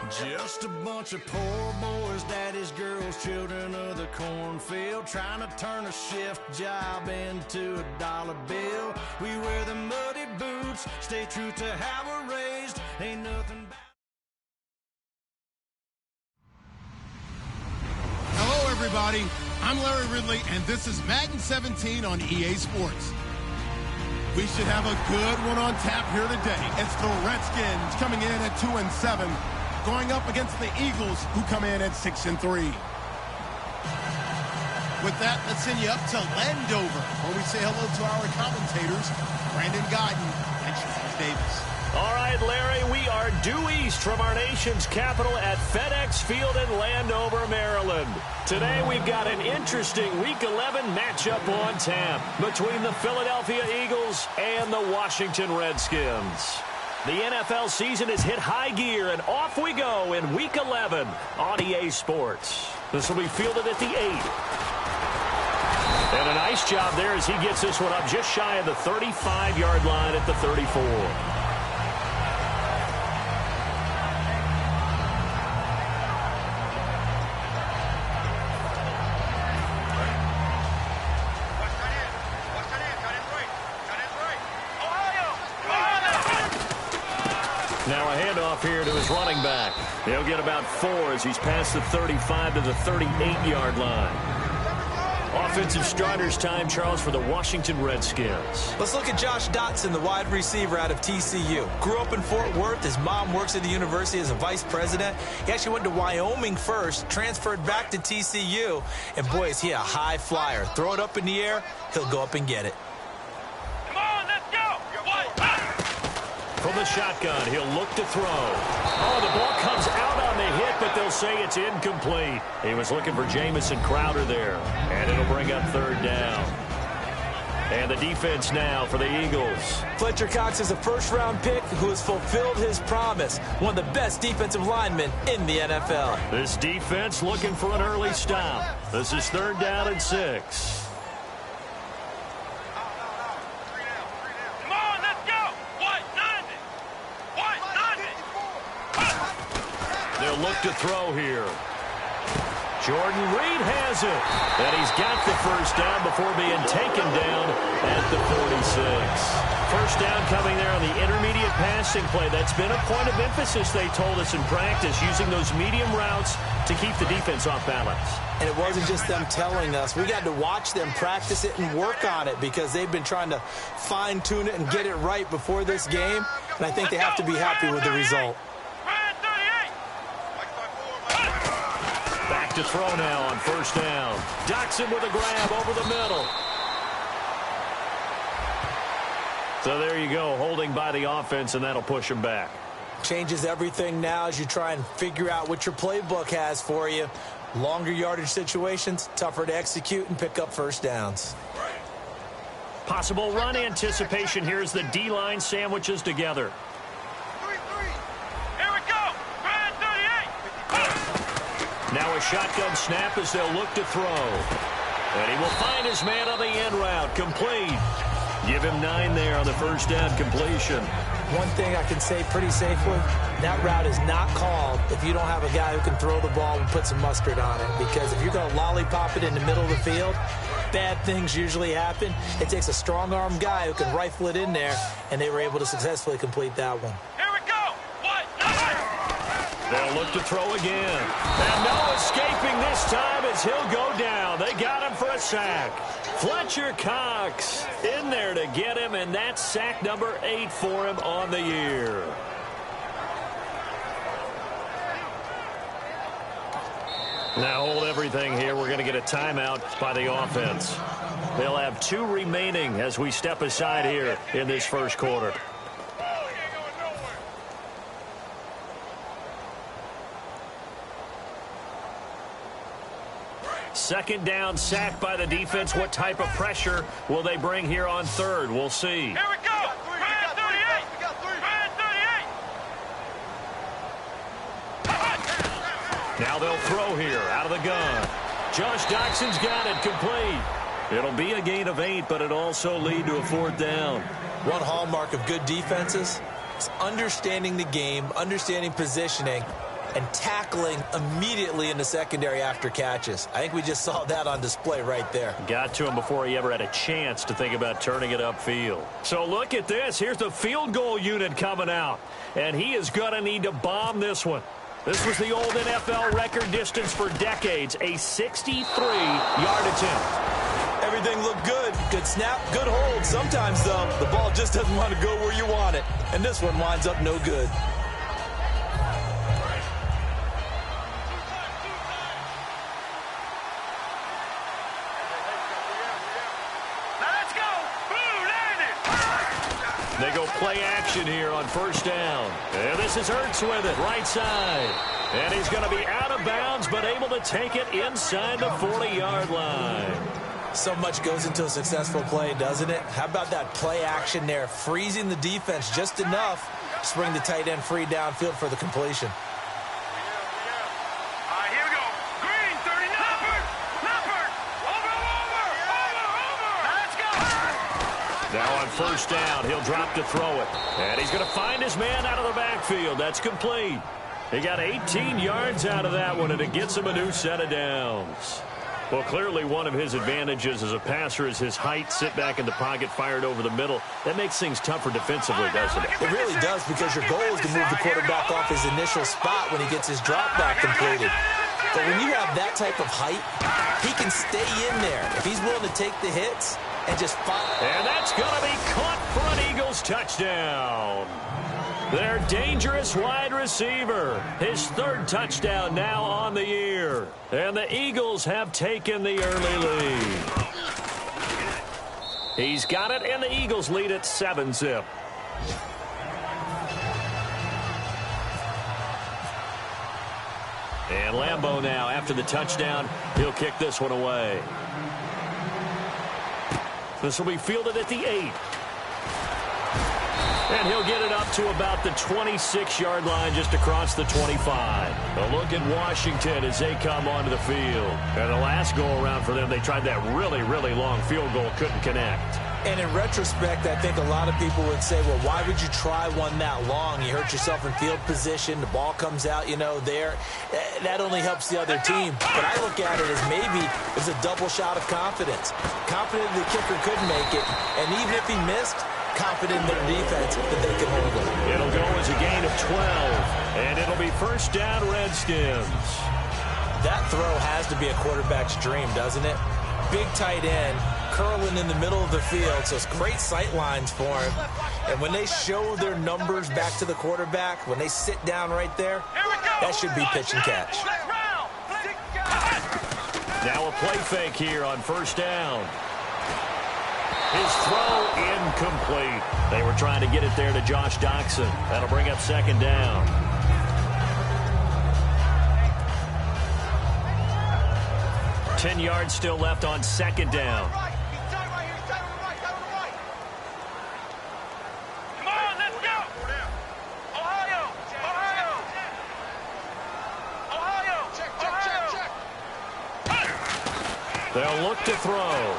Just a bunch of poor boys, daddy's girls, children of the cornfield, trying to turn a shift job into a dollar bill. We wear the muddy boots, stay true to how we're raised. Ain't nothing bad. Hello, everybody. I'm Larry Ridley, and this is Madden 17 on EA Sports. We should have a good one on tap here today. It's the Redskins coming in at 2-7. Going up against the Eagles, who come in at 6-3. With that, let's send you up to Landover, where we say hello to our commentators, Brandon Guyton and Charles Davis. All right, Larry, we are due east from our nation's capital at FedEx Field in Landover, Maryland. Today, we've got an interesting Week 11 matchup on tap between the Philadelphia Eagles and the Washington Redskins. The NFL season has hit high gear, and off we go in Week 11 on EA Sports. This will be fielded at the 8. And a nice job there as he gets this one up just shy of the 35-yard line at the 34. Now a handoff here to his running back. He'll get about 4 as he's past the 35 to the 38-yard line. Offensive starters time, Charles, for the Washington Redskins. Let's look at Josh Dotson, the wide receiver out of TCU. Grew up in Fort Worth. His mom works at the university as a vice president. He actually went to Wyoming first, transferred back to TCU, and boy, is he a high flyer. Throw it up in the air, he'll go up and get it. From the shotgun, he'll look to throw. Oh, the ball comes out on the hit, but they'll say it's incomplete. He was looking for Jamison Crowder there, and it'll bring up 3rd down. And the defense now for the Eagles. Fletcher Cox is a first-round pick who has fulfilled his promise. One of the best defensive linemen in the NFL. This defense looking for an early stop. This is 3rd down and 6. They'll look to throw here. Jordan Reed has it. And he's got the 1st down before being taken down at the 46. 1st down coming there on the intermediate passing play. That's been a point of emphasis, they told us in practice, using those medium routes to keep the defense off balance. And it wasn't just them telling us. We got to watch them practice it and work on it because they've been trying to fine-tune it and get it right before this game. And I think they have to be happy with the result. To throw now on 1st down. Dotson with a grab over the middle. So there you go, holding by the offense, and that'll push him back. Changes everything now as you try and figure out what your playbook has for you. Longer yardage situations, tougher to execute and pick up 1st downs. Possible run anticipation here as the D-line sandwiches together. Now a shotgun snap as they'll look to throw. And he will find his man on the end route. Complete. Give him 9 there on the 1st down completion. One thing I can say pretty safely, that route is not called if you don't have a guy who can throw the ball and put some mustard on it. Because if you're going to lollipop it in the middle of the field, bad things usually happen. It takes a strong-arm guy who can rifle it in there, and they were able to successfully complete that one. They'll look to throw again. And no escaping this time as he'll go down. They got him for a sack. Fletcher Cox in there to get him, and that's sack number 8 for him on the year. Now hold everything here. We're going to get a timeout by the offense. They'll have 2 remaining as we step aside here in this 1st quarter. 2nd down, sack by the defense. What type of pressure will they bring here on 3rd? We'll see. Here we go. Brand 38. Brand 38. Now they'll throw here out of the gun. Josh Doxson's got it complete. It'll be a gain of 8, but it also lead to a 4th down. One hallmark of good defenses is understanding the game, understanding positioning, and tackling immediately in the secondary after catches. I think we just saw that on display right there. Got to him before he ever had a chance to think about turning it upfield. So look at this. Here's the field goal unit coming out. And he is going to need to bomb this one. This was the old NFL record distance for decades, a 63-yard attempt. Everything looked good. Good snap, good hold. Sometimes, though, the ball just doesn't want to go where you want it. And this one winds up no good. They go play action here on first down. And this is Ertz with it, right side. And he's going to be out of bounds, but able to take it inside the 40-yard line. So much goes into a successful play, doesn't it? How about that play action there, freezing the defense just enough to bring the tight end free downfield for the completion. Now on first down, he'll drop to throw it. And he's going to find his man out of the backfield. That's complete. He got 18 yards out of that one, and it gets him a new set of downs. Well, clearly one of his advantages as a passer is his height, sit back in the pocket, fired over the middle. That makes things tougher defensively, doesn't it? It really does, because your goal is to move the quarterback off his initial spot when he gets his drop back completed. But when you have that type of height, he can stay in there if he's willing to take the hits and just fire. And that's going to be caught for an Eagles touchdown. Their dangerous wide receiver. His third touchdown now on the year. And the Eagles have taken the early lead. He's got it, and the Eagles lead at 7-zip. And Lambeau now, after the touchdown, he'll kick this one away. This will be fielded at the 8. And he'll get it up to about the 26-yard line, just across the 25. A look at Washington as they come onto the field. And the last go-around for them, they tried that really, really long field goal, couldn't connect. And in retrospect, I think a lot of people would say, well, why would you try one that long? You hurt yourself in field position. The ball comes out, there. That only helps the other team. But I look at it as maybe it's a double shot of confidence. Confident the kicker could make it. And even if he missed, confident in their defense that they can hold it. It'll go as a gain of 12. And it'll be first down, Redskins. That throw has to be a quarterback's dream, doesn't it? Big tight end, curling in the middle of the field, so it's great sight lines for him. And when they show their numbers back to the quarterback, when they sit down right there, that should be pitch and catch. Now a play fake here on first down. His throw incomplete. They were trying to get it there to Josh Doxson. That'll bring up second down. Ten yards still left on second down. Come on, let's go! Ohio! Check. They'll look to throw.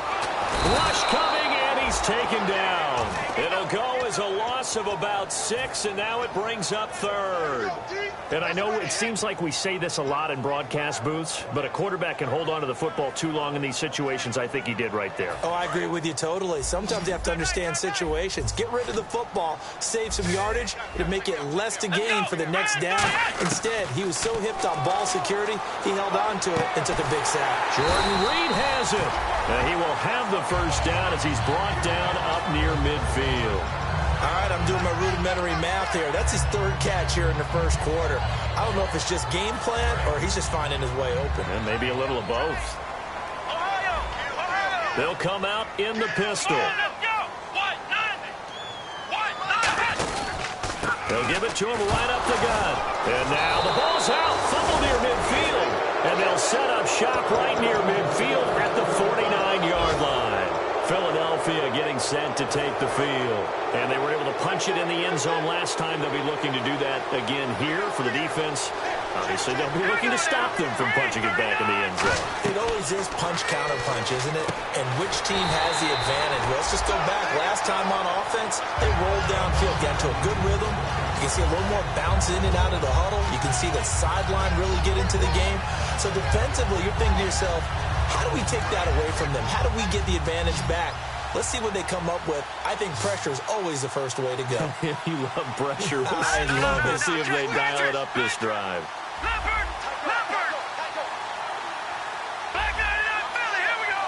Rush coming, and he's taken down. It'll go as a loss of about 6, and now it brings up third. And I know it seems like we say this a lot in broadcast booths, but a quarterback can hold on to the football too long in these situations. I think he did right there. Oh, I agree with you totally. Sometimes you have to understand situations. Get rid of the football, save some yardage to make it less to gain for the next down. Instead, he was so hipped on ball security, he held on to it and took a big sack. Jordan Reed has it. And he will have the first down as he's brought down up near midfield. All right, I'm doing my rudimentary math here. That's his third catch here in the first quarter. I don't know if it's just game plan or he's just finding his way open. And maybe a little of both. They'll come out in the pistol. They'll give it to him right up the gut. And now the ball's out. Fumble near midfield. And they'll set up shop right near midfield at the 49-yard line. Philadelphia getting set to take the field. And they were able to punch it in the end zone last time. They'll be looking to do that again here for the defense. Obviously, they'll be looking to stop them from punching it back in the end zone. It always is punch-counter-punch, isn't it? And which team has the advantage? Well, let's just go back. Last time on offense, they rolled downfield, got to a good rhythm, You can see a little more bounce in and out of the huddle. You can see the sideline really get into the game. So defensively, you're thinking to yourself, how do we take that away from them? How do we get the advantage back? Let's see what they come up with. I think pressure is always the first way to go. You love pressure. I love it. We'll see if they dial it up this drive. Leopard! Leopard! Back 99, Philly, here we go!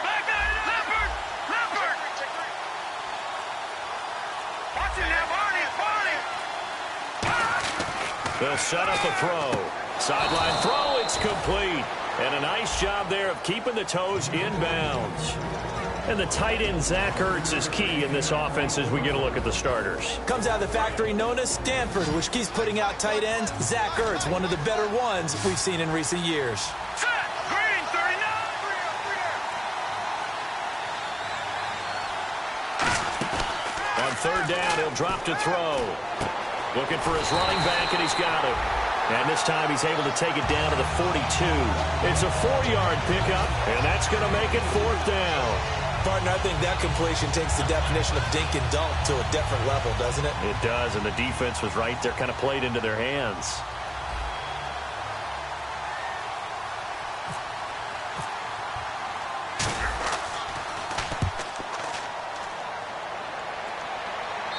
Back 99, Leopard! Leopard! Watch it now, Barney! Barney! They'll set up a throw. Sideline throw, it's complete. And a nice job there of keeping the toes in bounds. And the tight end, Zach Ertz, is key in this offense as we get a look at the starters. Comes out of the factory known as Stanford, which keeps putting out tight ends. Zach Ertz, one of the better ones we've seen in recent years. Set! Green, 39! On third down, he'll drop to throw. Looking for his running back, and he's got it. And this time he's able to take it down to the 42. It's a 4-yard pickup, and that's going to make it fourth down. Partner, I think that completion takes the definition of dink and dunk to a different level, doesn't it? It does, and the defense was right there, kind of played into their hands.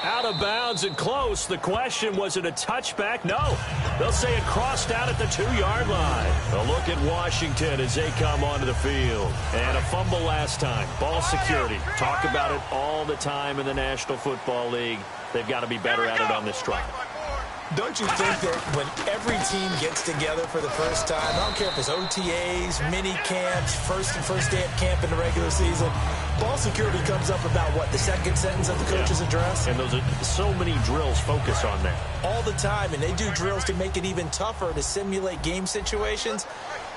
Out of bounds and close. The question, was it a touchback? No. They'll say it crossed out at the 2-yard line. A look at Washington as they come onto the field. And a fumble last time. Ball security. Talk about it all the time in the National Football League. They've got to be better at it on this drive. Don't you think that when every team gets together for the first time, I don't care if it's OTAs, mini camps, first day of camp in the regular season, ball security comes up about, what, the second sentence of the coach's address? And those are so many drills focus on that. All the time, and they do drills to make it even tougher to simulate game situations.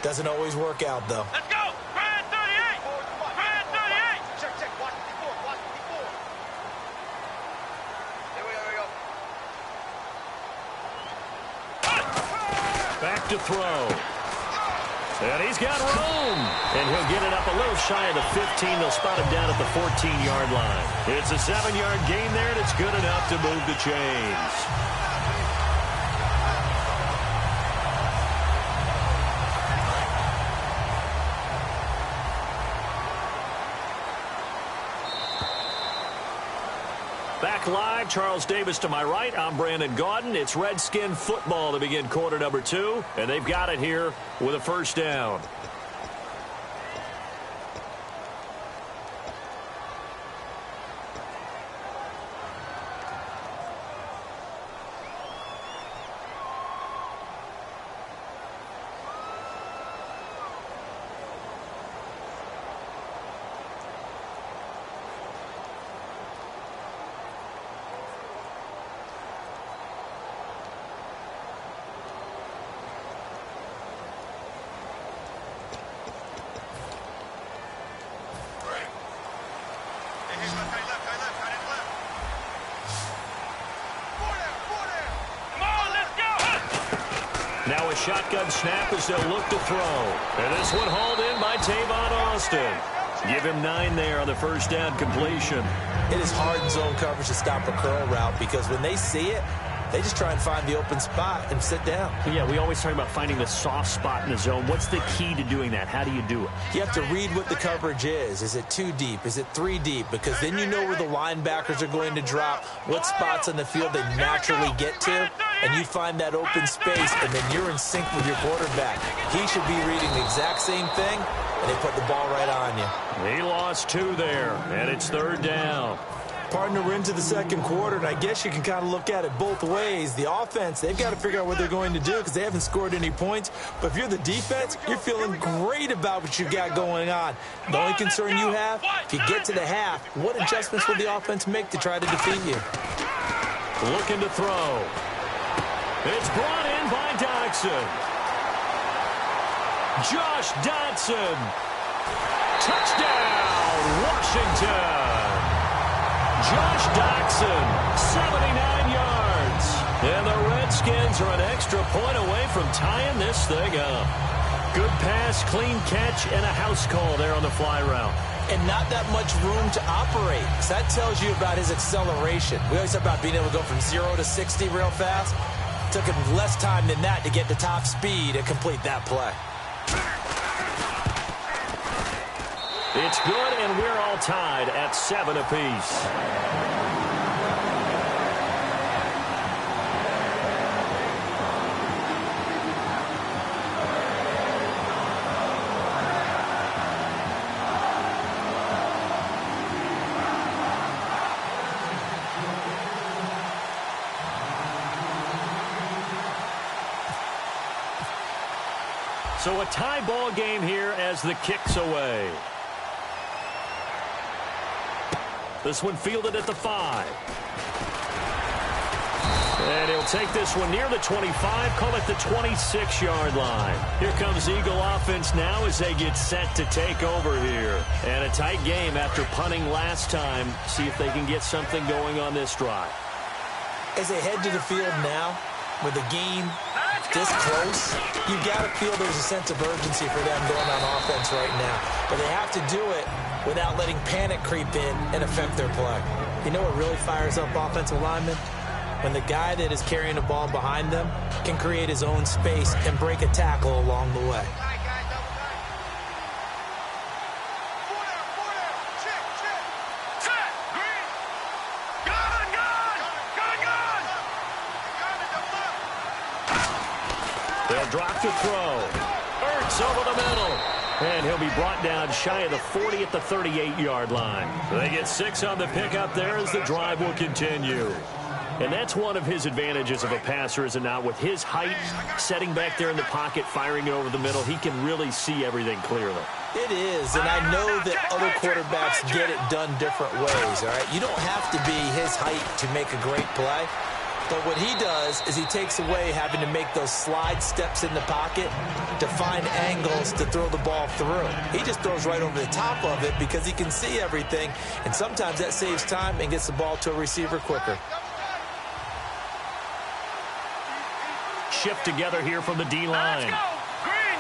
Doesn't always work out, though. Let's go! Grand 38! Grand 38! Check, watch before. Here we go. Back to throw. And he's got room. And he'll get it up a little shy of the 15. They'll spot him down at the 14-yard line. It's a 7-yard gain there, and it's good enough to move the chains. Back live, Charles Davis to my right. I'm Brandon Gaudin. It's Redskin football to begin quarter number 2, and they've got it here with a first down. Now a shotgun snap as they'll look to throw. And this one hauled in by Tavon Austin. Give him 9 there on the first down completion. It is hard in zone coverage to stop a curl route because when they see it, they just try and find the open spot and sit down. Yeah, we always talk about finding the soft spot in the zone. What's the key to doing that? How do you do it? You have to read what the coverage is. Is it 2 deep? Is it 3 deep? Because then you know where the linebackers are going to drop, what spots on the field they naturally get to, and you find that open space, and then you're in sync with your quarterback. He should be reading the exact same thing, and they put the ball right on you. He lost 2 there, and it's third down. Partner, we're into the second quarter, and I guess you can kind of look at it both ways. The offense, they've got to figure out what they're going to do because they haven't scored any points. But if you're the defense, you're feeling great about what you got going on. The only concern you have, if you get to the half, what adjustments will the offense make to try to defeat you? Looking to throw. It's brought in by Dodson. Josh Dodson. Touchdown, Washington. Josh Dodson, 79 yards. And the Redskins are an extra point away from tying this thing up. Good pass, clean catch, and a house call there on the fly route. and not that much room to operate. So that tells you about his acceleration. We always talk about being able to go from 0 to 60 real fast. Took him less time than that to get to top speed and complete that play. It's good, and we're all tied at 7 apiece. So a tie ball game here as the kick's away. This one fielded at the 5. And he'll take this one near the 25, call it the 26-yard line. Here comes Eagle offense now as they get set to take over here. And a tight game after punting last time. See if they can get something going on this drive. As they head to the field now, with the game this close, you got to feel there's a sense of urgency for them going on offense right now. But they have to do it without letting panic creep in and affect their play. You know what really fires up offensive linemen? When the guy that is carrying the ball behind them can create his own space and break a tackle along the way. They'll drop to throw. Ertz over the middle. And he'll be brought down shy of the 40 at the 38-yard line. They get 6 on the pickup there as the drive will continue. And that's one of his advantages of a passer, is it not? With his height, setting back there in the pocket, firing over the middle, he can really see everything clearly. It is, and I know that other quarterbacks get it done different ways, all right? You don't have to be his height to make a great play. But what he does is he takes away having to make those slide steps in the pocket to find angles to throw the ball through. He just throws right over the top of it because he can see everything, and sometimes that saves time and gets the ball to a receiver quicker. Shift together here from the D-line. Green,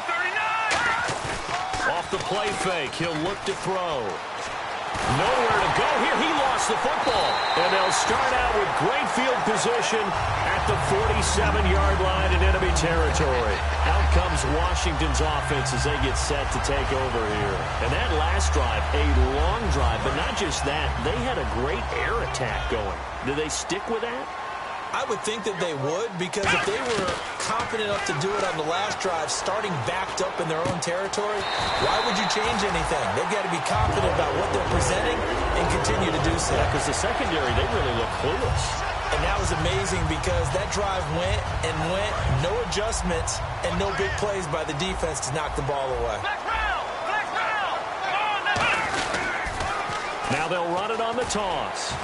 39. Off the play fake, he'll look to throw. Nowhere to go here. He lost the football. And they'll start out with great field position at the 47-yard line in enemy territory. Out comes Washington's offense as they get set to take over here. And that last drive, a long drive, but not just that. They had a great air attack going. Do they stick with that? I would think that they would, because if they were confident enough to do it on the last drive, starting backed up in their own territory, why would you change anything? They've got to be confident about what they're presenting and continue to do so. Yeah, because the secondary, they really look clueless. And that was amazing because that drive went and went, no adjustments, and no big plays by the defense to knock the ball away. Now they'll run it on the toss.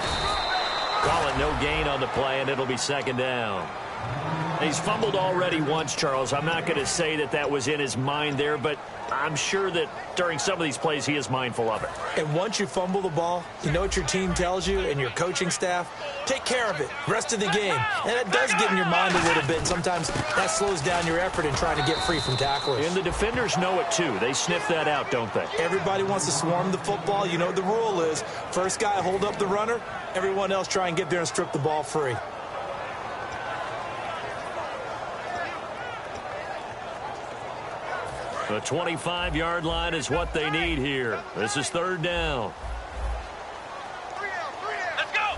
Call it no gain on the play, and it'll be second down. He's fumbled already once, Charles. I'm not going to say that that was in his mind there, but I'm sure that during some of these plays he is mindful of it. And once you fumble the ball, you know what your team tells you and your coaching staff? Take care of it. Rest of the game. And that does get in your mind a little bit. And sometimes that slows down your effort in trying to get free from tacklers. And the defenders know it, too. They sniff that out, don't they? Everybody wants to swarm the football. You know what the rule is. First guy hold up the runner. Everyone else try and get there and strip the ball free. The 25-yard line is what they need here. This is third down. Let's go.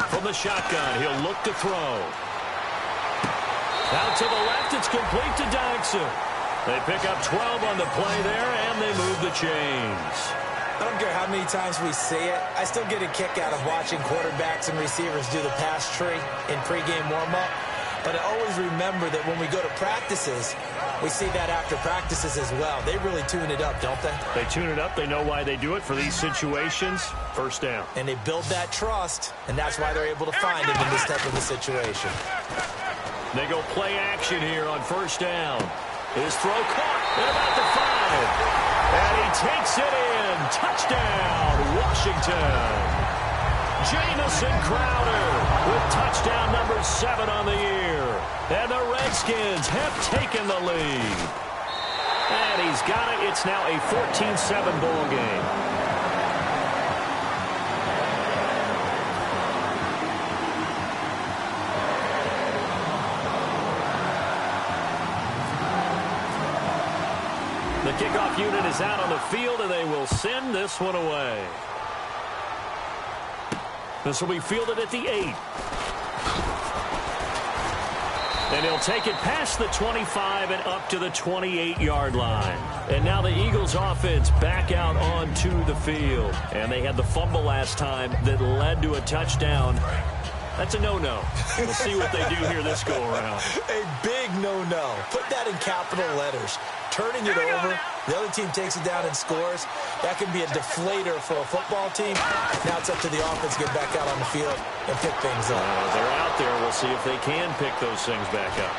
From the shotgun, he'll look to throw. Out to the left, it's complete to Dykson. They pick up 12 on the play there, and they move the chains. I don't care how many times we see it. I still get a kick out of watching quarterbacks and receivers do the pass tree in pregame warm-up. But I always remember that when we go to practices, we see that after practices as well. They really tune it up, don't they? They tune it up. They know why they do it for these situations. First down. And they build that trust, and that's why they're able to find him in this type of a situation. They go play action here on first down. His throw caught at about the 5. And he takes it in. Touchdown, Washington. Jamison Crowder with touchdown number 7 on the year. And the Redskins have taken the lead. And he's got it. It's now a 14-7 ball game. The kickoff unit is out on the field, and they will send this one away. This will be fielded at the 8. And he'll take it past the 25 and up to the 28-yard line. And now the Eagles offense back out onto the field. And they had the fumble last time that led to a touchdown. That's a no-no. We'll see what they do here this go-around. A big no-no. Put that in capital letters. Turning it over, the other team takes it down and scores. That can be a deflator for a football team. Now it's up to the offense to get back out on the field and pick things up. They're out there. We'll see if they can pick those things back up.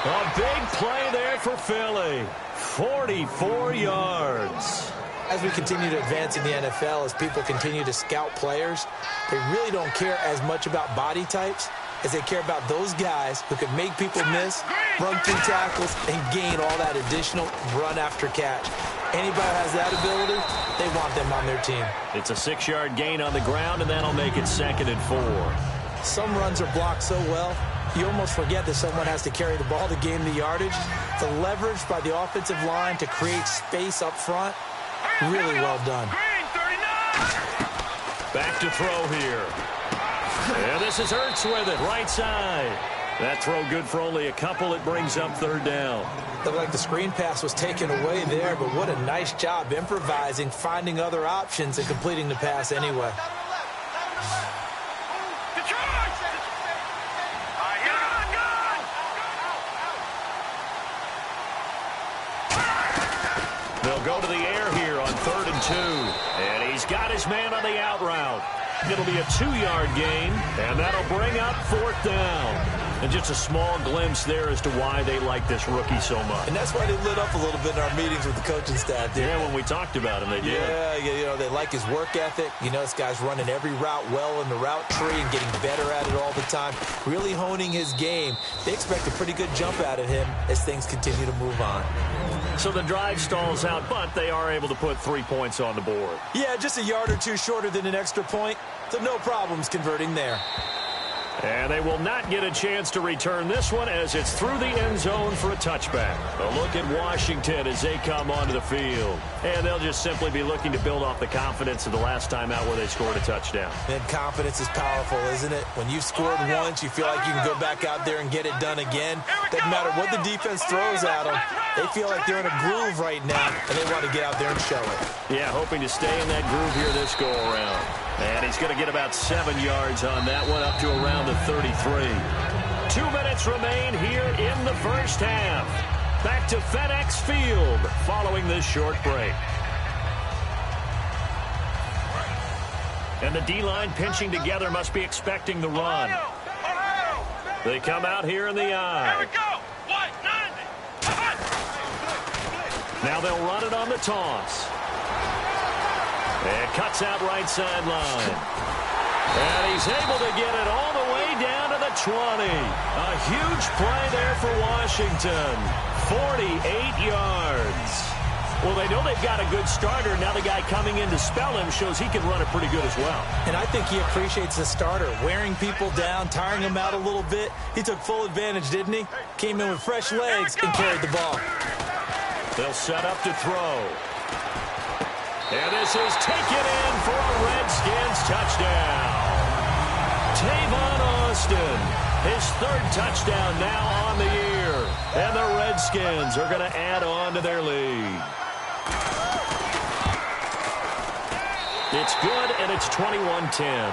A big play there for Philly. 44 yards. As we continue to advance in the NFL, as people continue to scout players, they really don't care as much about body types as they care about those guys who can make people miss, run through tackles, and gain all that additional run after catch. Anybody who has that ability, they want them on their team. It's a 6-yard gain on the ground, and that'll make it 2nd and 4. Some runs are blocked so well, you almost forget that someone has to carry the ball to gain the yardage. The leverage by the offensive line to create space up front, really well done. Back to throw here. And this is Ertz with it, right side. That throw good for only a couple. It brings up 3rd down. Looked like the screen pass was taken away there, but what a nice job improvising, finding other options, and completing the pass anyway. They'll go to the air here on 3rd and 2. And he's got his man on the out route. It'll be a 2-yard gain, and that'll bring up 4th down. And just a small glimpse there as to why they like this rookie so much. And that's why they lit up a little bit in our meetings with the coaching staff. Yeah, when we talked about him, they did. Yeah, you know, they like his work ethic. You know, this guy's running every route well in the route tree and getting better at it all the time, really honing his game. They expect a pretty good jump out of him as things continue to move on. So the drive stalls out, but they are able to put 3 points on the board. Yeah, just a yard or two shorter than an extra point, so no problems converting there. And they will not get a chance to return this one as it's through the end zone for a touchback. A look at Washington as they come onto the field. And they'll just simply be looking to build off the confidence of the last time out where they scored a touchdown. And confidence is powerful, isn't it? When you've scored once, you feel like you can go back out there and get it done again. Doesn't matter what the defense throws at them. They feel like they're in a groove right now, and they want to get out there and show it. Yeah, hoping to stay in that groove here this go-around. And he's going to get about 7 yards on that one, up to around the 33. 2 minutes remain here in the first half. Back to FedEx Field following this short break. And the D-line pinching together, must be expecting the run. They come out here in the eye. Now they'll run it on the toss. And cuts out right sideline. And he's able to get it all the way down to the 20. A huge play there for Washington. 48 yards. Well, they know they've got a good starter. Now the guy coming in to spell him shows he can run it pretty good as well. And I think he appreciates the starter, wearing people down, tiring them out a little bit. He took full advantage, didn't he? Came in with fresh legs and carried the ball. They'll set up to throw. And this is taken in for a Redskins touchdown. Tavon Austin, his 3rd touchdown now on the year. And the Redskins are going to add on to their lead. It's good, and it's 21-10.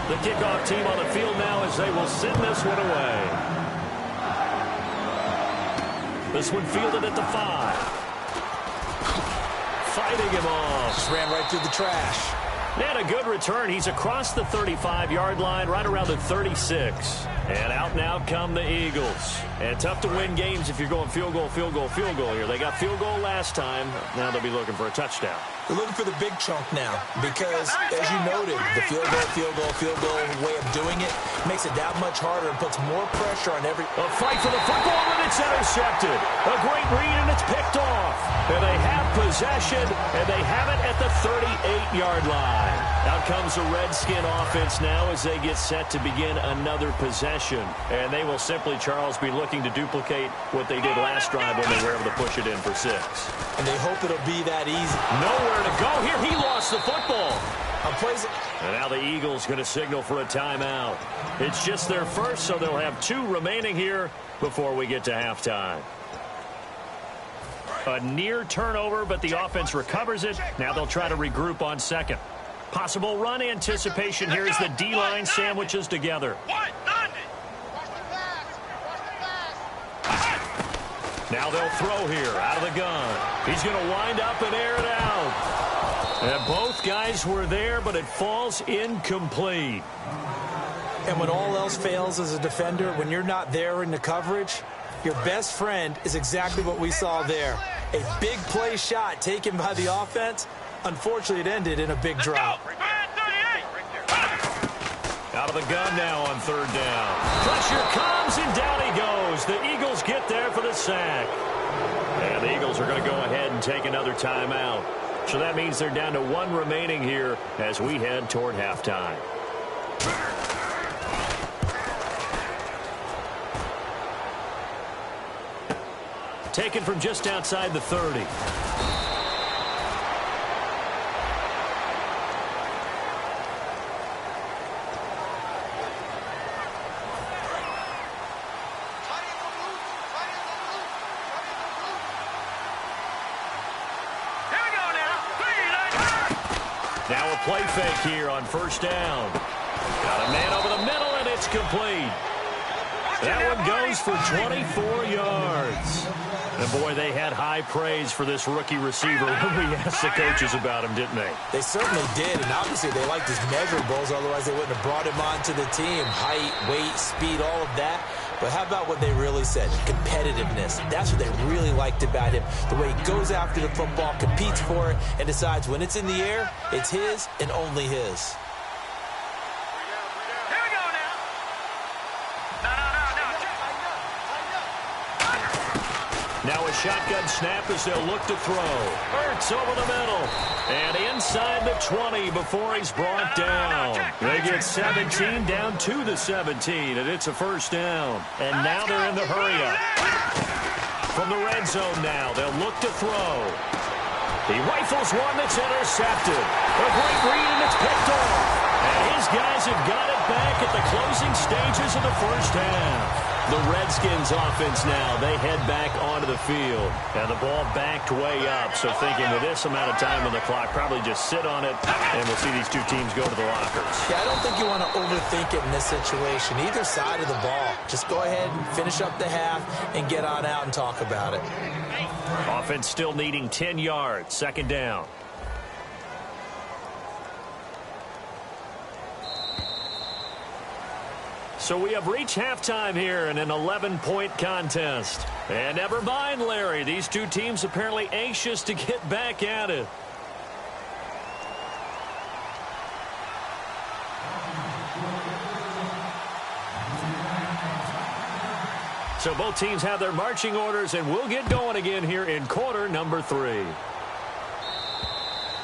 The kickoff team on the field now as they will send this one away. This one fielded at the 5. Fighting him off. Just ran right through the trash. And a good return. He's across the 35-yard line, right around the 36. And out now come the Eagles. And tough to win games if you're going field goal, field goal, field goal here. They got field goal last time. Now they'll be looking for a touchdown. They're looking for the big chunk now because, as you noted, the field goal way of doing it makes it that much harder and puts more pressure on every... A fight for the football, and it's intercepted. A great read, and it's picked off. And they have possession, and they have it at the 38-yard line. Out comes the Redskin offense now as they get set to begin another possession. And they will simply, Charles, be looking to duplicate what they did last drive when they were able to push it in for 6. And they hope it'll be that easy. Nowhere to go here. He lost the football. And now the Eagles going to signal for a timeout. It's just their first, so they'll have 2 remaining here before we get to halftime. A near turnover, but the offense recovers it. Now they'll try to regroup on second. Possible run anticipation here as the D-line sandwiches together. Now they'll throw here out of the gun. He's going to wind up and air it out. And both guys were there, but it falls incomplete. And when all else fails as a defender, when you're not there in the coverage, your best friend is exactly what we saw there. A big play shot taken by the offense. Unfortunately, it ended in a big drop. Out of the gun now on 3rd down. Pressure comes, and down he goes. The Eagles get there for the sack. And the Eagles are going to go ahead and take another timeout. So that means they're down to 1 remaining here as we head toward halftime. Taken from just outside the 30. Now a play fake here on 1st down. Got a man over the middle, and it's complete. That one goes for 24 yards. And, boy, they had high praise for this rookie receiver when we asked the coaches about him, didn't they? They certainly did, and obviously they liked his measurables. Otherwise, they wouldn't have brought him onto the team. Height, weight, speed, all of that. But how about what they really said? Competitiveness. That's what they really liked about him. The way he goes after the football, competes for it, and decides when it's in the air, it's his and only his. Now a shotgun snap as they'll look to throw. Hurts over the middle. And inside the 20 before he's brought down. They get 17 down to the 17, and it's a 1st down. And now they're in the hurry-up. From the red zone now, they'll look to throw. He rifles one that's intercepted. A great read, and it's picked off. And his guys have got it back at the closing stages of the 1st half. The Redskins offense now, they head back onto the field. And the ball backed way up, so thinking with this amount of time on the clock, probably just sit on it, and we'll see these 2 teams go to the lockers. Yeah, I don't think you want to overthink it in this situation. Either side of the ball. Just go ahead and finish up the half and get on out and talk about it. Offense still needing 10 yards, 2nd down. So we have reached halftime here in an 11-point contest. And never mind, Larry, these 2 teams apparently anxious to get back at it. So both teams have their marching orders, and we'll get going again here in quarter number 3.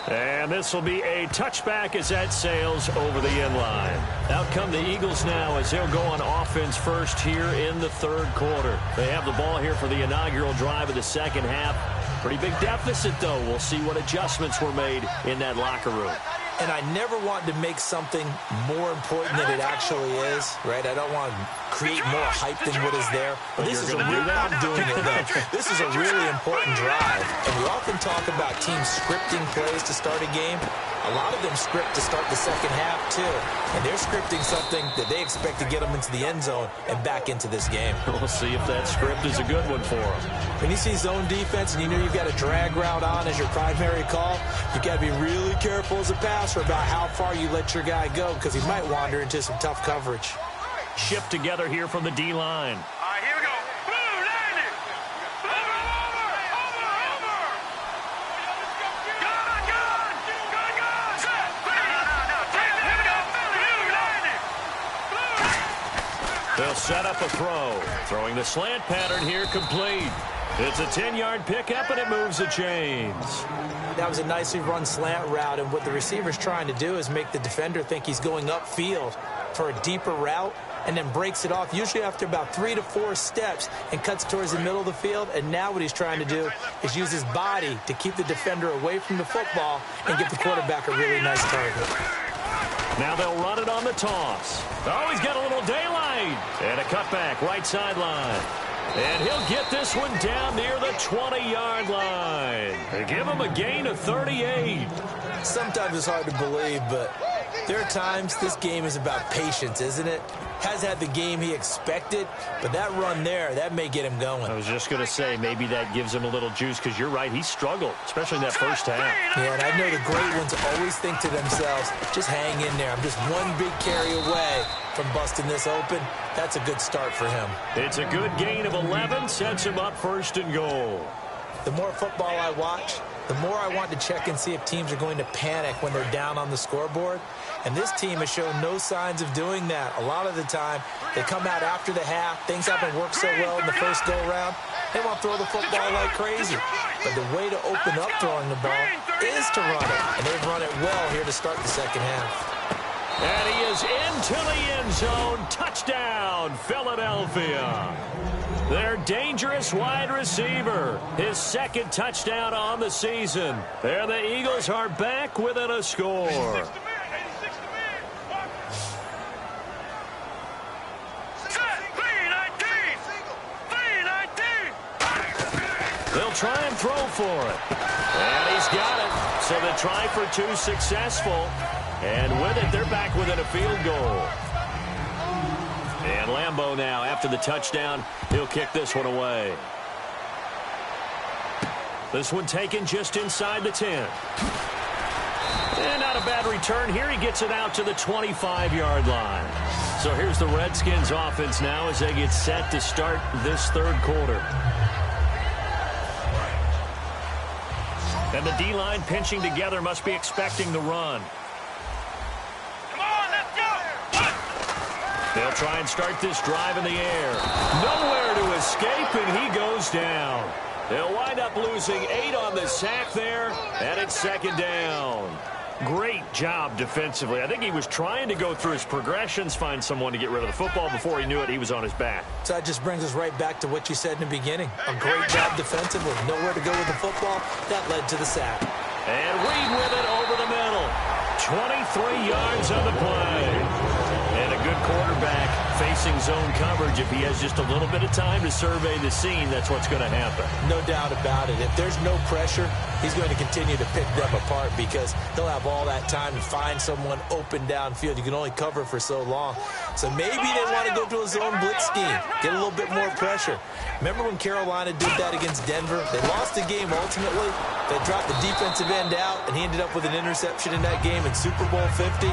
And this will be a touchback as that sails over the end line. Out come the Eagles now as they'll go on offense first here in the 3rd quarter. They have the ball here for the inaugural drive of the 2nd half. Pretty big deficit, though. We'll see what adjustments were made in that locker room. And I never want to make something more important than it actually is, right? I don't want to create more hype than what is there. But this is a real, I'm doing it though. This is a really important drive. And we often talk about teams scripting plays to start a game. A lot of them script to start the 2nd half too. And they're scripting something that they expect to get them into the end zone and back into this game. We'll see if that script is a good one for them. When you see zone defense and you know you've got a drag route on as your primary call, you've got to be really careful as a passer about how far you let your guy go because he might wander into some tough coverage. shift together here from the D-line. All right, here we go. Blue, land it. Over. Gun. Set. Here we go. Blue, land it. They'll set up a throw. Throwing the slant pattern here, complete. It's a 10-yard pickup, and it moves the chains. That was a nicely run slant route, and what the receiver's trying to do is make the defender think he's going upfield for a deeper route, and then breaks it off, usually after about 3 to 4 steps, and cuts towards the middle of the field. And now what he's trying to do is use his body to keep the defender away from the football and give the quarterback a really nice target. Now they'll run it on the toss. Oh, he's got a little daylight. And a cutback, right sideline. And he'll get this one down near the 20-yard line. They give him a gain of 38. Sometimes it's hard to believe, but there are times this game is about patience, isn't it? Has had the game he expected, but that run there, that may get him going. I was just going to say, maybe that gives him a little juice, because you're right, he struggled, especially in that first half. Yeah, and I know the great ones always think to themselves, just hang in there. I'm just one big carry away from busting this open. That's a good start for him. It's a good gain of 11, sets him up 1st and goal. The more football I watch, the more I want to check and see if teams are going to panic when they're down on the scoreboard. And this team has shown no signs of doing that. A lot of the time, they come out after the half. Things haven't worked so well in the first go-around. They want to throw the football like crazy. But the way to open up throwing the ball is to run it. And they've run it well here to start the second half. And he is into the end zone. Touchdown, Philadelphia. Their dangerous wide receiver. His 2nd touchdown on the season. There the Eagles are back within a score. They'll try and throw for it. And he's got it. So the try for 2 successful. And with it, they're back within a field goal. And Lambeau now, after the touchdown, he'll kick this one away. This one taken just inside the 10. And not a bad return here. He gets it out to the 25-yard line. So here's the Redskins offense now as they get set to start this 3rd quarter. And the D-line pinching together, must be expecting the run. Come on, let's go. They'll try and start this drive in the air. Nowhere to escape, and he goes down. They'll wind up losing 8 on the sack there, and it's 2nd down. Great job defensively. I think he was trying to go through his progressions, find someone to get rid of the football. Before he knew it, he was on his back. So that just brings us right back to what you said in the beginning. A great job defensively. Nowhere to go with the football. That led to the sack. And Reed with it over the middle. 23 yards on the play. And a good quarterback facing zone coverage. If he has just a little bit of time to survey the scene, that's what's going to happen. No doubt about it. If there's no pressure, he's going to continue to pick them apart because he'll have all that time to find someone open downfield. You can only cover for so long. So maybe they want to go to a zone blitz scheme, get a little bit more pressure. Remember when Carolina did that against Denver? They lost the game ultimately. They dropped the defensive end out, and he ended up with an interception in that game in Super Bowl 50.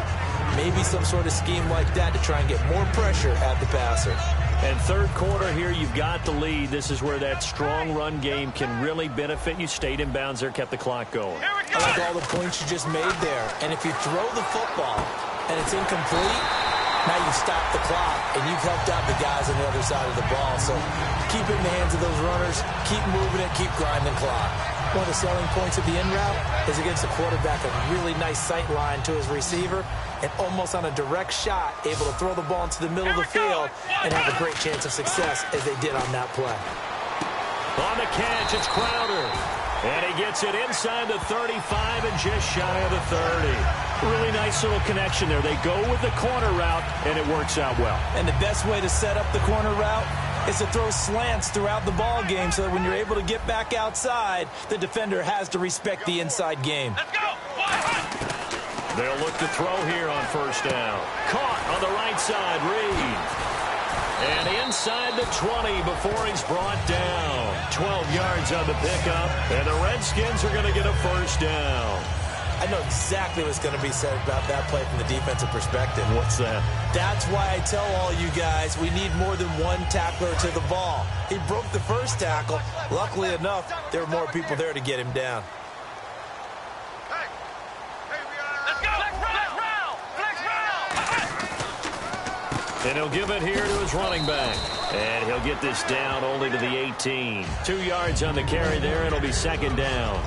Maybe some sort of scheme like that to try and get more pressure at the passer. And 3rd quarter here, you've got the lead. This is where that strong run game can really benefit you. Stayed in bounds there, kept the clock going. I like all the points you just made there. And if you throw the football and it's incomplete, now you stop the clock, and you've helped out the guys on the other side of the ball. So keep it in the hands of those runners, keep moving it, keep grinding clock. One of the selling points of the in route is against the quarterback, a really nice sight line to his receiver, and almost on a direct shot, able to throw the ball into the middle of the field and have a great chance of success as they did on that play. On the catch, it's Crowder. And he gets it inside the 35 and just shy of the 30. Really nice little connection there. They go with the corner route, and it works out well. And the best way to set up the corner route is to throw slants throughout the ball game so that when you're able to get back outside, the defender has to respect the inside game. Let's go. They'll look to throw here on 1st down. Caught on the right side, Reed. And inside the 20 before he's brought down. 12 yards on the pickup, and the Redskins are going to get a 1st down. I know exactly what's going to be said about that play from the defensive perspective. What's that? That's why I tell all you guys we need more than one tackler to the ball. He broke the first tackle. Luckily enough, there were more people there to get him down. Let's go. Flex round. And he'll give it here to his running back. And he'll get this down only to the 18. 2 yards on the carry there. It'll be second down.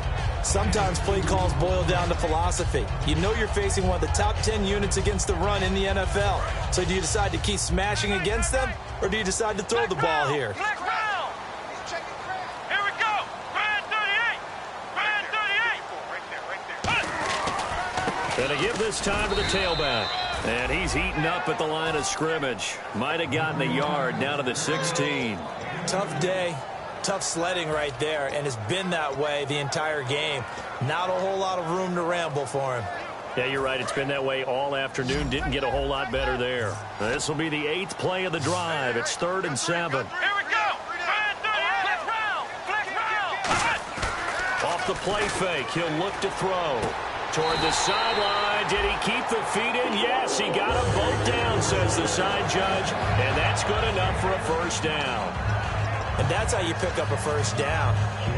Sometimes play calls boil down to philosophy. You know you're facing one of the top 10 units against the run in the NFL. So do you decide to keep smashing against them, or do you decide to throw the ball here? Flex round. Here we go. Brand 38. Right there. And to give this time to the tailback. And he's heating up at the line of scrimmage. Might have gotten a yard down to the 16. Tough day. Tough sledding right there, and it's been that way the entire game. Not a whole lot of room to ramble for him. Yeah, you're right. It's been that way all afternoon. Didn't get a whole lot better there. This will be the 8th play of the drive. It's 3rd and 7. Here we go. Brand 38. Flex round. Off the play fake, he'll look to throw. Toward the sideline. Did he keep the feet in? Yes, he got them both down, says the side judge. And that's good enough for a first down. And that's how you pick up a first down.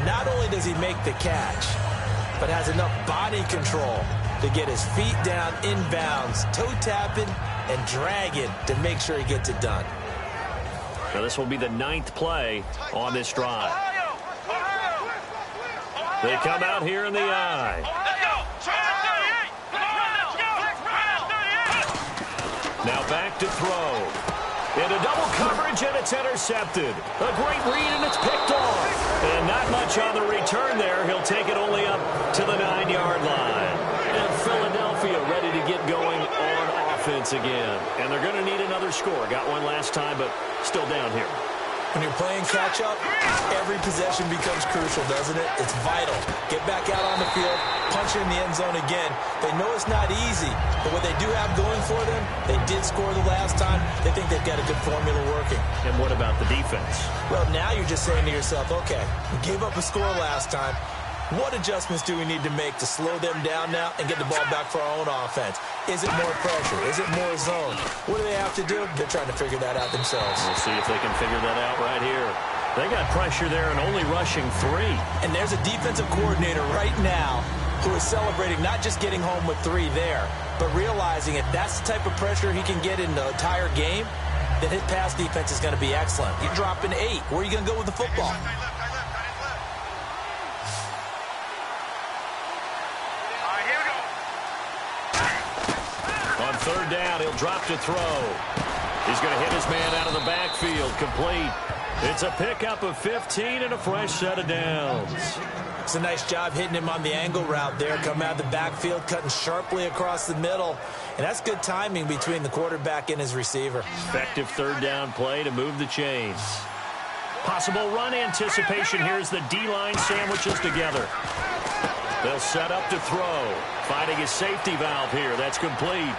Not only does he make the catch, but has enough body control to get his feet down inbounds, toe tapping and dragging to make sure he gets it done. Now this will be the 9th play on this drive. They come out here in the eye. Let's go. Now back to throw. Into double coverage, and it's intercepted. A great read, and it's picked off. And not much on the return there. He'll take it only up to the 9-yard line. And Philadelphia ready to get going on offense again. And they're going to need another score. Got one last time, but still down here. When you're playing catch-up, every possession becomes crucial, doesn't it? It's vital. Get back out on the field, punch it in the end zone again. They know it's not easy, but what they do have going for them, they did score the last time. They think they've got a good formula working. And what about the defense? Well, now you're just saying to yourself, okay, we gave up a score last time. What adjustments do we need to make to slow them down now and get the ball back for our own offense? Is it more pressure? Is it more zone? What do they have to do? They're trying to figure that out themselves. We'll see if they can figure that out right here. They got pressure there and only rushing 3. And there's a defensive coordinator right now who is celebrating not just getting home with 3 there, but realizing if that's the type of pressure he can get in the entire game, then his pass defense is going to be excellent. You're dropping 8. Where are you going to go with the football? On 3rd down, he'll drop to throw. He's going to hit his man out of the backfield. Complete. It's a pickup of 15 and a fresh set of downs. It's a nice job hitting him on the angle route there. Coming out of the backfield, cutting sharply across the middle. And that's good timing between the quarterback and his receiver. Effective 3rd down play to move the chains. Possible run anticipation. Here's the D-line sandwiches together. They'll set up to throw. Finding his safety valve here. That's complete.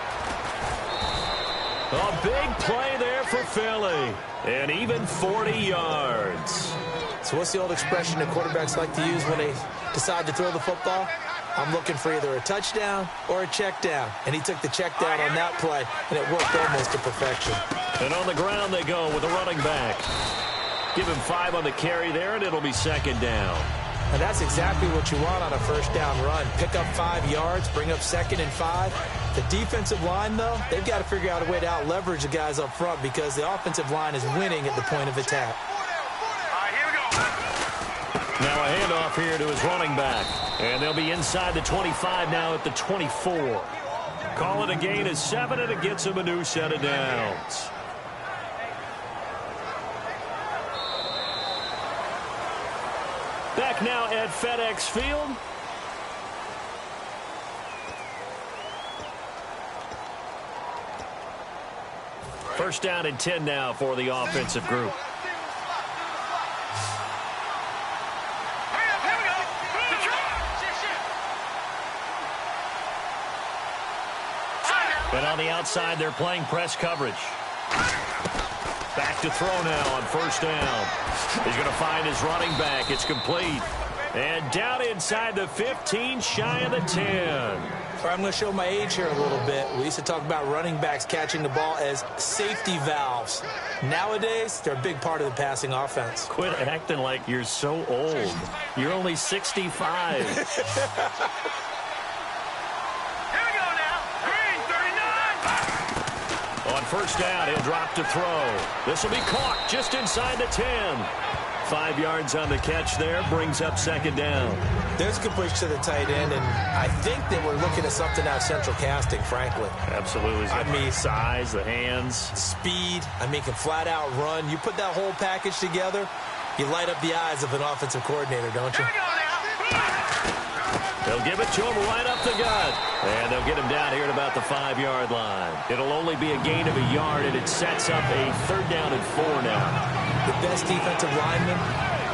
A big play there for Philly. And even 40 yards. So what's the old expression that quarterbacks like to use when they decide to throw the football? I'm looking for either a touchdown or a check down. And he took the check down on that play, and it worked almost to perfection. And on the ground they go with a running back. Give him 5 on the carry there, and it'll be 2nd down. And that's exactly what you want on a first down run. Pick up 5 yards, bring up 2nd and 5. The defensive line, though, they've got to figure out a way to out-leverage the guys up front because the offensive line is winning at the point of attack. Now a handoff here to his running back. And they'll be inside the 25 now at the 24. Call it a gain of 7, and it gets him a new set of downs. Back now at FedEx Field. First down and 10 now for the offensive group. And on the outside, they're playing press coverage. Back to throw now on first down. He's going to find his running back. It's complete. And down inside the 15, shy of the 10. I'm going to show my age here a little bit. We used to talk about running backs catching the ball as safety valves. Nowadays, they're a big part of the passing offense. Quit acting like you're so old. You're only 65. Here we go now. Green, 39. On first down, he'll drop to throw. This will be caught just inside the 10. 5 yards on the catch there, brings up second down. There's a completion to the tight end, and I think that we're looking at something out of central casting, frankly. Absolutely. I mean, size, the hands. Speed, can flat out run. You put that whole package together, you light up the eyes of an offensive coordinator, don't you? Here we go now. They'll give it to him right up the gut. And they'll get him down here at about the 5-yard line. It'll only be a gain of a yard, and it sets up a third down and 4 now. The best defensive linemen,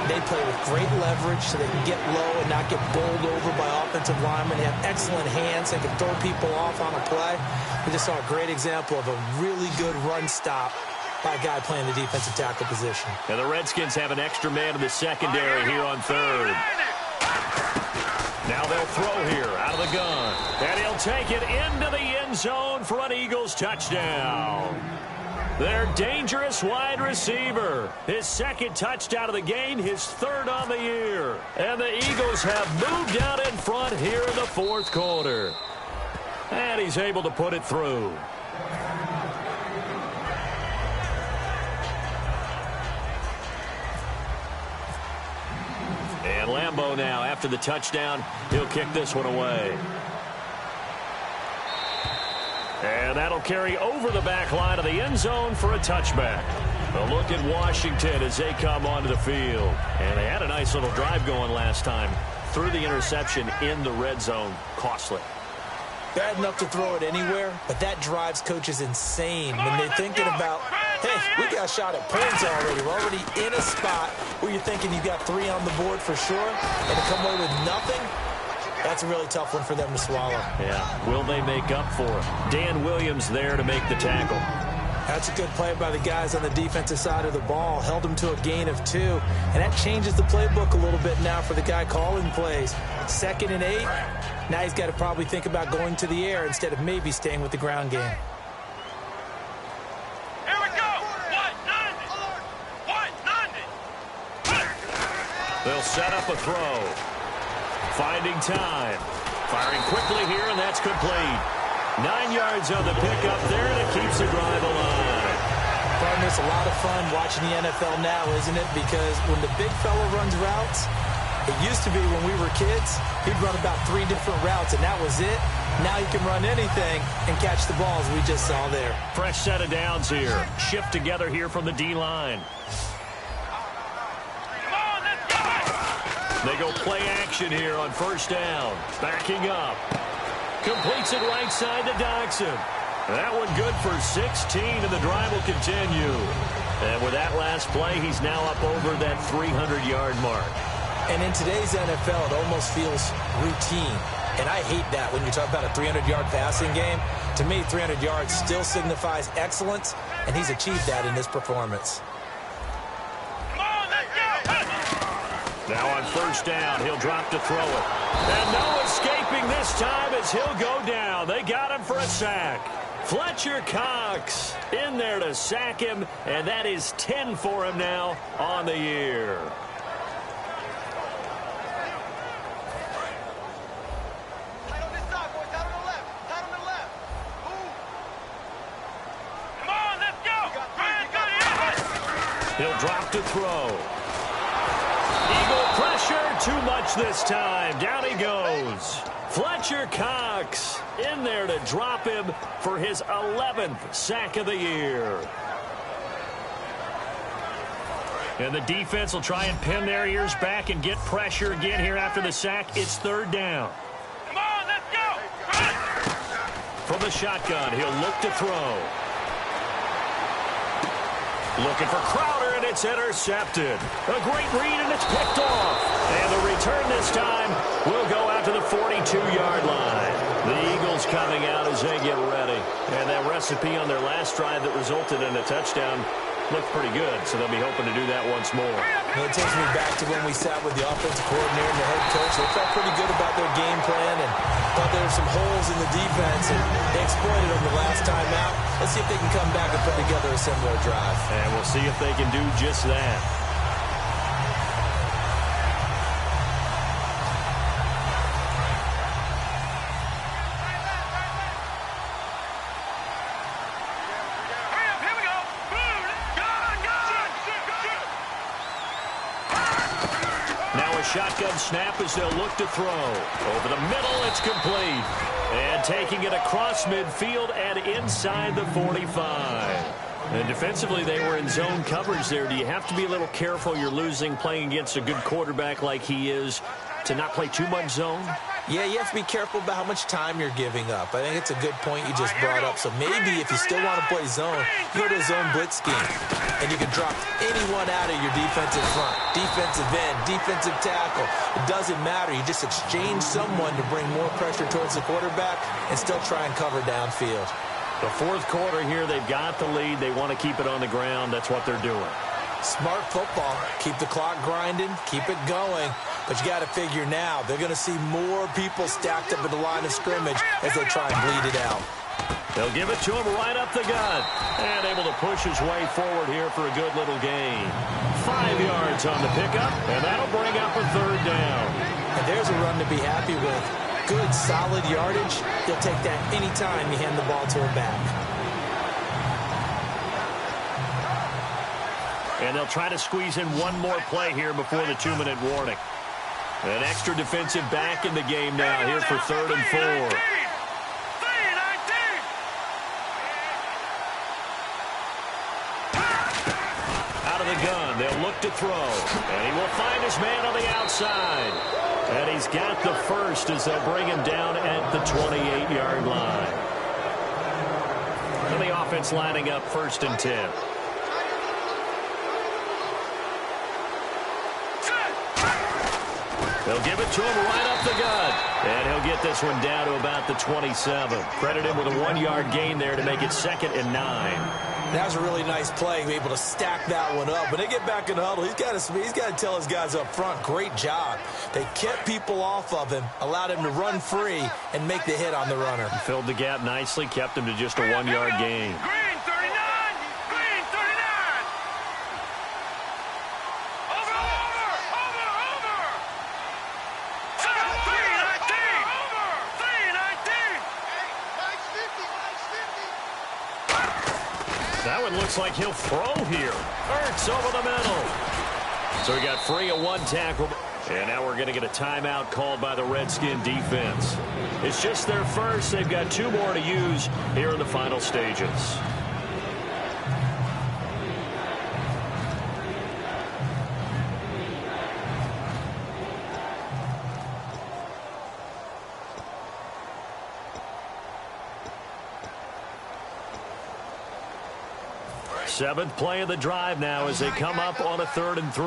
they play with great leverage so they can get low and not get bowled over by offensive linemen. They have excellent hands. They can throw people off on a play. We just saw a great example of a really good run stop by a guy playing the defensive tackle position. And the Redskins have an extra man in the secondary here on third. Now they'll throw here out of the gun. And he'll take it into the end zone for an Eagles touchdown. Their dangerous wide receiver. His second touchdown of the game, his third on the year. And the Eagles have moved out in front here in the fourth quarter. And he's able to put it through. And Lambeau now, after the touchdown, he'll kick this one away. And that'll carry over the back line of the end zone for a touchback. A look at Washington as they come onto the field. And they had a nice little drive going last time. Threw the interception in the red zone. Costly. Bad enough to throw it anywhere, but that drives coaches insane when they're thinking about, hey, we got a shot at points already. We're already in a spot where you're thinking you've got 3 on the board for sure, and to come away with nothing, that's a really tough one for them to swallow. Yeah, will they make up for it? Dan Williams there to make the tackle. That's a good play by the guys on the defensive side of the ball. Held them to a gain of 2, and that changes the playbook a little bit now for the guy calling plays. 2nd and 8, now he's got to probably think about going to the air instead of maybe staying with the ground game. Here we go. 190. They'll set up a throw. Finding time. Firing quickly here, and that's complete. 9 yards on the pickup there, and it keeps the drive alive. Partner, it's a lot of fun watching the NFL now, isn't it? Because when the big fella runs routes, it used to be when we were kids, he'd run about 3 different routes, and that was it. Now he can run anything and catch the balls we just saw there. Fresh set of downs here. Shift together here from the D-line. They go play action here on first down. Backing up. Completes it right side to Dodson. That one good for 16, and the drive will continue. And with that last play, he's now up over that 300-yard mark. And in today's NFL, it almost feels routine. And I hate that when you talk about a 300-yard passing game. To me, 300 yards still signifies excellence, and he's achieved that in this performance. Now on first down, he'll drop to throw it. And no escaping this time as he'll go down. They got him for a sack. Fletcher Cox in there to sack him, and that is 10 for him now on the year. Tight on this side, boys. Tight on the left. Tight on the left. Move. Come on, let's go. He'll drop to throw. Eagle pressure, too much this time. Down he goes. Fletcher Cox in there to drop him for his 11th sack of the year. And the defense will try and pin their ears back and get pressure again here after the sack. It's third down. Come on, let's go. From the shotgun, he'll look to throw. Looking for Crowder, and it's intercepted. A great read, and it's picked off. And the return this time will go out to the 42-yard line. The Eagles coming out as they get ready. And that recipe on their last drive that resulted in a touchdown looked pretty good, so they'll be hoping to do that once more. And it takes me back to when we sat with the offensive coordinator and the head coach. They felt pretty good about their game plan and thought there were some holes in the defense, and they exploited them the last time out. Let's see if they can come back and put together a similar drive. And we'll see if they can do just that. Shotgun snap as they'll look to throw. Over the middle, it's complete. And taking it across midfield and inside the 45. And defensively, they were in zone coverage there. Do you have to be a little careful? You're losing, playing against a good quarterback like he is, to not play too much zone? Yeah, you have to be careful about how much time you're giving up. I think it's a good point you just brought up. So maybe if you still want to play zone, you go to a zone blitz scheme. And you can drop anyone out of your defensive front, defensive end, defensive tackle. It doesn't matter. You just exchange someone to bring more pressure towards the quarterback and still try and cover downfield. The fourth quarter here, they've got the lead. They want to keep it on the ground. That's what they're doing. Smart football. Keep the clock grinding. Keep it going. But you got to figure now, they're going to see more people stacked up at the line of scrimmage as they try and bleed it out. They'll give it to him right up the gut. And able to push his way forward here for a good little gain. 5 yards on the pickup, and that'll bring up a third down. And there's a run to be happy with. Good, solid yardage. You'll take that any time you hand the ball to a back. And they'll try to squeeze in one more play here before the 2-minute warning. An extra defensive back in the game now here for 3rd and 4. Out of the gun, they'll look to throw. And he will find his man on the outside. And he's got the first as they'll bring him down at the 28-yard line. And the offense lining up 1st and 10. They'll give it to him right up the gut. And he'll get this one down to about the 27. Credit him with a 1-yard gain there to make it 2nd and 9. That was a really nice play, be able to stack that one up. When they get back in the huddle, he's got to tell his guys up front, great job. They kept people off of him, allowed him to run free, and make the hit on the runner. He filled the gap nicely, kept him to just a 1-yard gain. Green 39! Green 39! Over! 319! Over! 319! That one looks like he'll throw here. Ertz over the middle. So he got free of 1 tackle. And now we're going to get a timeout called by the Redskin defense. It's just their first. They've got 2 more to use here in the final stages. Seventh play of the drive now as they come up on a 3rd and 3.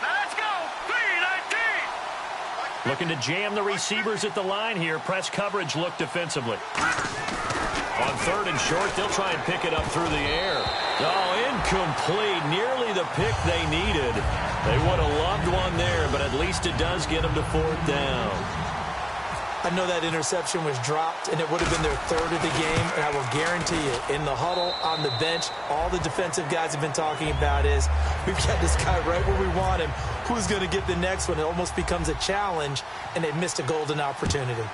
Let's go! 319! Looking to jam the receivers at the line here. Press coverage look defensively. On 3rd and short, they'll try and pick it up through the air. Oh, incomplete. Nearly the pick they needed. They would have loved one there, but at least it does get them to 4th down. I know that interception was dropped, and it would have been their 3rd of the game, and I will guarantee you, in the huddle, on the bench, all the defensive guys have been talking about is, we've got this guy right where we want him. Who's going to get the next one? It almost becomes a challenge, and they've missed a golden opportunity.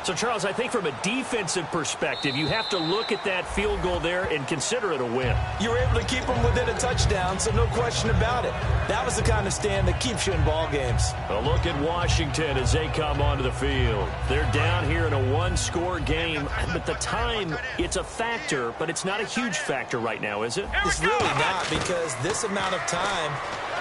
So, Charles, I think from a defensive perspective, you have to look at that field goal there and consider it a win. You were able to keep them within a touchdown, so no question about it. That was the kind of stand that keeps you in ball games. A look at Washington as they come onto the field. They're down here in a 1-score game, but the time, it's a factor, but it's not a huge factor right now, is it? It's really not, because this amount of time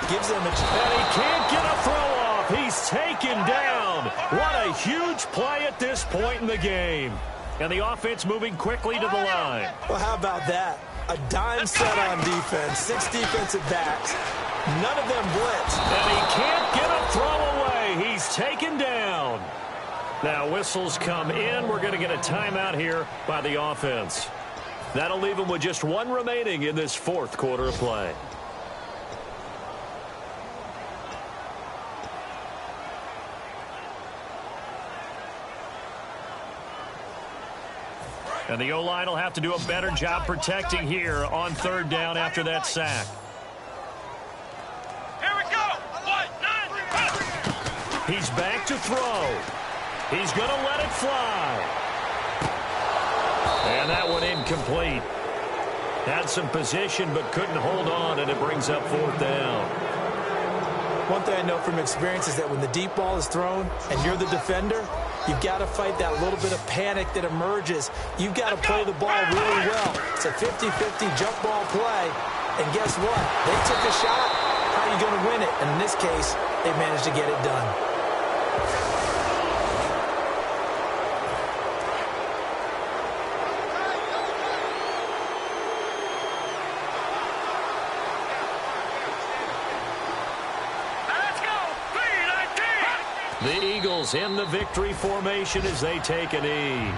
gives them a chance. And he can't get a throw off. He's taken down. What a huge play at this point in the game. And the offense moving quickly to the line. Well, how about that? A dime set on defense, 6 defensive backs. None of them blitz. And he can't get a throw away. He's taken down. Now whistles come in. We're going to get a timeout here by the offense. That'll leave them with just one remaining in this fourth quarter of play. And the O-line will have to do a better job protecting here on third down after that sack. Here we go. 1-9. He's back to throw. He's going to let it fly. And that one incomplete. Had some position but couldn't hold on, and it brings up fourth down. One thing I know from experience is that when the deep ball is thrown and you're the defender, you've got to fight that little bit of panic that emerges. You've got to play the ball really well. It's a 50-50 jump ball play. And guess what? They took a shot. How are you going to win it? And in this case, they managed to get it done. The Eagles in the victory formation as they take a knee.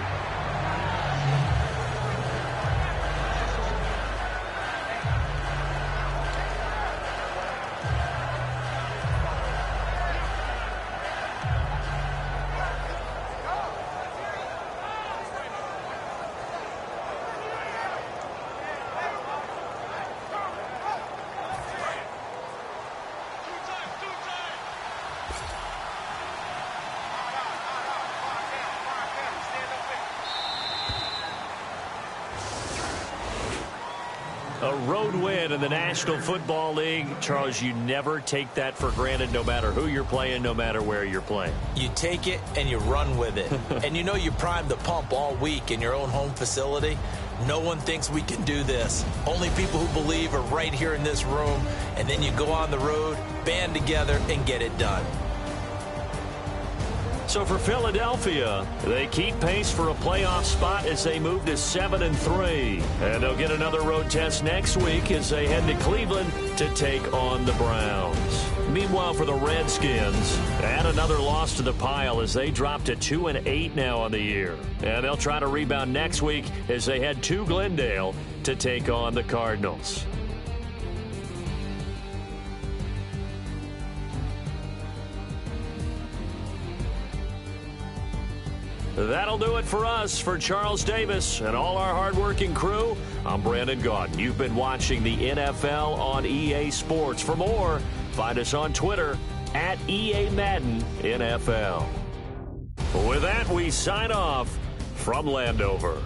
A road win in the National Football League. Charles, you never take that for granted no matter who you're playing, no matter where you're playing. You take it and you run with it. And you know you primed the pump all week in your own home facility. No one thinks we can do this. Only people who believe are right here in this room. And then you go on the road, band together, and get it done. So for Philadelphia, they keep pace for a playoff spot as they move to 7-3. And they'll get another road test next week as they head to Cleveland to take on the Browns. Meanwhile, for the Redskins, add another loss to the pile as they drop to 2-8 now on the year. And they'll try to rebound next week as they head to Glendale to take on the Cardinals. That'll do it for us. For Charles Davis and all our hardworking crew, I'm Brandon Gaudin. You've been watching the NFL on EA Sports. For more, find us on Twitter at EA Madden NFL. With that, we sign off from Landover.